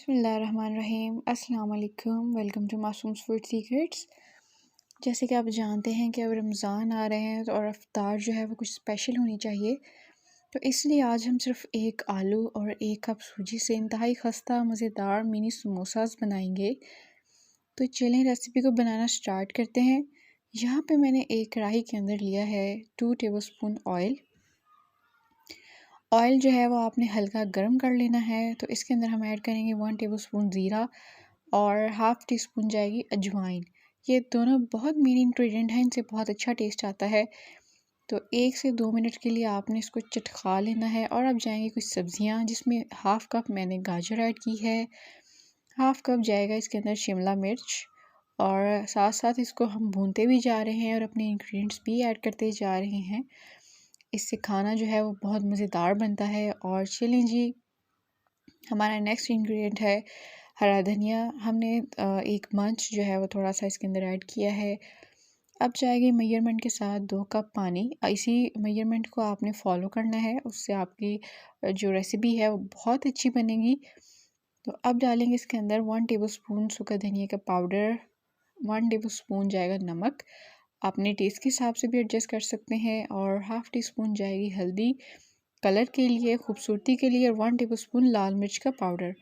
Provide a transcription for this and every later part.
बिस्मिल्लाहिर्रहमानिर्रहीम अस्सलाम वालेकुम। Welcome to Masoom's food secrets. जैसे कि आप जानते हैं कि अब रमज़ान आ रहे हैं तो और इफ्तार जो है वो कुछ स्पेशल होनी चाहिए। तो इसलिए आज हम सिर्फ एक आलू और एक कप सूजी से इंतहाई खस्ता मज़ेदार मिनी समोसास बनाएंगे। तो चलें रेसिपी को बनाना स्टार्ट करते हैं। यहाँ पे मैंने एक कढ़ाई के अंदर लिया है 2 टेबलस्पून ऑयल। ऑयल जो है वो आपने हल्का गर्म कर लेना है। तो इसके अंदर हम ऐड करेंगे 1 टेबलस्पून ज़ीरा और हाफ़ टी स्पून जाएगी अजवाइन। ये दोनों बहुत मेन इंग्रेडिएंट हैं, इनसे बहुत अच्छा टेस्ट आता है। तो 1 से 2 मिनट के लिए आपने इसको चटका लेना है। और अब जाएंगी कुछ सब्ज़ियाँ, जिसमें हाफ़ कप मैंने गाजर ऐड की है, हाफ़ कप जाएगा इसके अंदर शिमला मिर्च, और साथ साथ इसको हम भूनते भी जा रहे हैं और अपने इंग्रेडिएंट्स भी ऐड करते जा रहे हैं। इससे खाना जो है वो बहुत मज़ेदार बनता है। और चलें जी, हमारा नेक्स्ट इंग्रेडिएंट है हरा धनिया। हमने एक मंच जो है वो थोड़ा सा इसके अंदर ऐड किया है। अब जाएगी मेजरमेंट के साथ 2 कप पानी। इसी मेजरमेंट को आपने फॉलो करना है, उससे आपकी जो रेसिपी है वो बहुत अच्छी बनेगी। तो अब डालेंगे इसके अंदर 1 टेबलस्पून सूखा धनिया का पाउडर, 1 टेबलस्पून जाएगा नमक, अपने टेस्ट के हिसाब से भी एडजस्ट कर सकते हैं, और हाफ़ टी स्पून जाएगी हल्दी कलर के लिए, खूबसूरती के लिए, और 1 टेबलस्पून लाल मिर्च का पाउडर।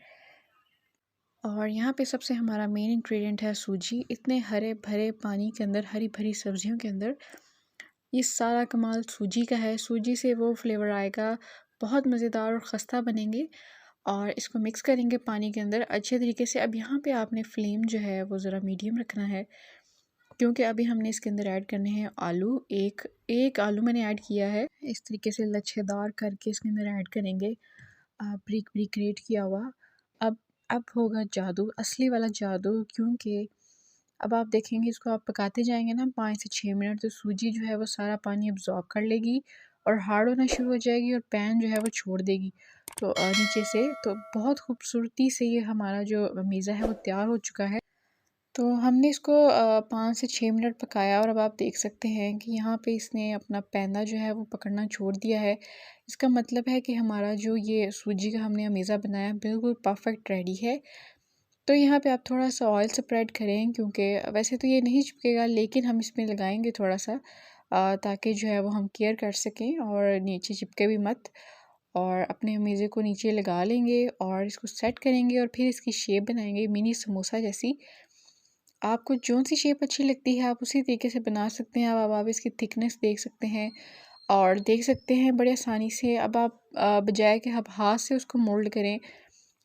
और यहाँ पे सबसे हमारा मेन इंग्रेडिएंट है सूजी। इतने हरे भरे पानी के अंदर, हरी भरी सब्जियों के अंदर ये सारा कमाल सूजी का है। सूजी से वो फ्लेवर आएगा, बहुत मज़ेदार और खस्ता बनेंगे। और इसको मिक्स करेंगे पानी के अंदर अच्छे तरीके से। अब यहाँ पे आपने फ्लेम जो है वो ज़रा मीडियम रखना है, क्योंकि अभी हमने इसके अंदर ऐड करने हैं आलू। एक आलू मैंने ऐड किया है, इस तरीके से लच्छेदार करके इसके अंदर ऐड करेंगे, ब्रिक ब्रिक ग्रेट किया हुआ। अब अब होगा जादू, असली वाला जादू, क्योंकि अब आप देखेंगे इसको आप पकाते जाएंगे ना 5 से 6 मिनट, तो सूजी जो है वो सारा पानी अब्जॉर्ब कर लेगी और हार्ड होना शुरू हो जाएगी, और पैन जो है वो छोड़ देगी तो नीचे से। तो बहुत खूबसूरती से ये हमारा जो मीज़ा है वो तैयार हो चुका है। तो हमने इसको 5 से 6 मिनट पकाया, और अब आप देख सकते हैं कि यहाँ पे इसने अपना पैंदा जो है वो पकड़ना छोड़ दिया है। इसका मतलब है कि हमारा जो ये सूजी का हमने अमीज़ा बनाया बिल्कुल परफेक्ट रेडी है। तो यहाँ पे आप थोड़ा सा ऑयल स्प्रेड करें, क्योंकि वैसे तो ये नहीं चिपकेगा, लेकिन हम इसमें लगाएंगे थोड़ा सा, ताकि जो है वो हम केयर कर सकें और नीचे चिपके भी मत। और अपने अमीज़े को नीचे लगा लेंगे और इसको सेट करेंगे, और फिर इसकी शेप बनाएंगे मिनी समोसा जैसी। आपको जो सी शेप अच्छी लगती है आप उसी तरीके से बना सकते हैं। अब आप इसकी थिकनेस देख सकते हैं और देख सकते हैं बड़े आसानी से। अब आप बजाय कि आप हाथ से उसको मोल्ड करें,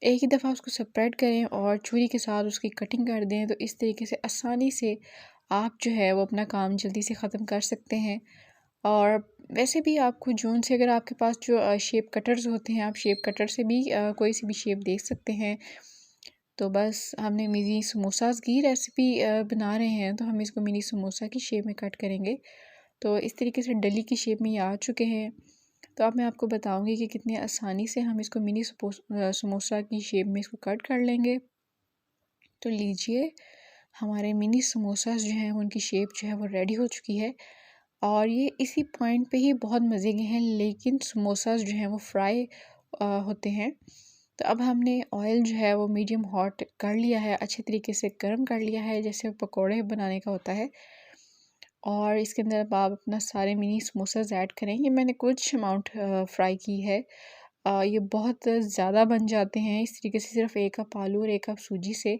एक ही दफ़ा उसको स्प्रेड करें और छुरी के साथ उसकी कटिंग कर दें, तो इस तरीके से आसानी से आप जो है वो अपना काम जल्दी से ख़त्म कर सकते हैं। और वैसे भी आपको जोन से, अगर आपके पास जो शेप कटर्स होते हैं, आप शेप कटर से भी कोई सी भी शेप देख सकते हैं। तो बस हमने मिनी समोसास की रेसिपी बना रहे हैं, तो हम इसको मिनी समोसा की शेप में कट करेंगे। तो इस तरीके से डली की शेप में ये आ चुके हैं। तो अब मैं आपको बताऊंगी कि कितनी आसानी से हम इसको मिनी समोसा की शेप में इसको कट कर लेंगे। तो लीजिए, हमारे मिनी समोसास जो हैं उनकी शेप जो है वो रेडी हो चुकी है, और ये इसी पॉइंट पे ही बहुत मज़े के हैं। लेकिन समोसास जो हैं वो फ्राई होते हैं। तो अब हमने ऑयल जो है वो मीडियम हॉट कर लिया है, अच्छे तरीके से गर्म कर लिया है, जैसे पकोड़े बनाने का होता है। और इसके अंदर अब आप अपना सारे मिनी समोसास ऐड करें। ये मैंने कुछ अमाउंट फ्राई की है, ये बहुत ज़्यादा बन जाते हैं इस तरीके से, सिर्फ 1 कप आलू और 1 कप सूजी से।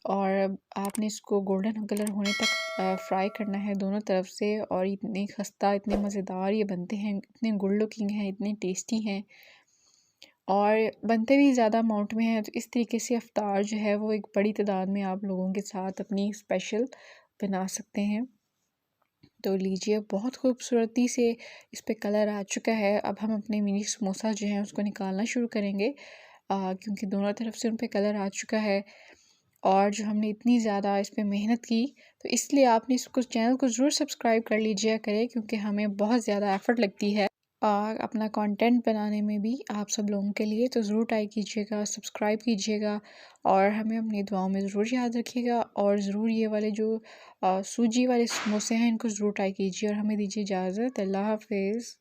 और आपने इसको गोल्डन कलर होने तक फ्राई करना है दोनों तरफ से। और इतने खस्ता, इतने मज़ेदार ये बनते हैं, इतने गुड लुकिंग हैं, इतने टेस्टी हैं, और बनते भी ज़्यादा अमाउंट में हैं। तो इस तरीके से इफ्तार जो है वो एक बड़ी तादाद में आप लोगों के साथ अपनी स्पेशल बना सकते हैं। तो लीजिए, बहुत खूबसूरती से इस पे कलर आ चुका है। अब हम अपने मिनी समोसा जो हैं उसको निकालना शुरू करेंगे, क्योंकि दोनों तरफ से उन पे कलर आ चुका है। और जो हमने इतनी ज़्यादा इस पे मेहनत की, तो इसलिए आपने इसको चैनल को ज़रूर सब्सक्राइब कर लीजिए करें, क्योंकि हमें बहुत ज़्यादा एफ़र्ट लगती है और अपना कंटेंट बनाने में भी आप सब लोगों के लिए। तो ज़रूर ट्राई कीजिएगा, सब्सक्राइब कीजिएगा, और हमें अपनी दुआओं में ज़रूर याद रखिएगा। और ज़रूर ये वाले जो सूजी वाले समोसे हैं इनको ज़रूर ट्राई कीजिए, और हमें दीजिए इजाज़त। अल्लाह हाफ़िज़।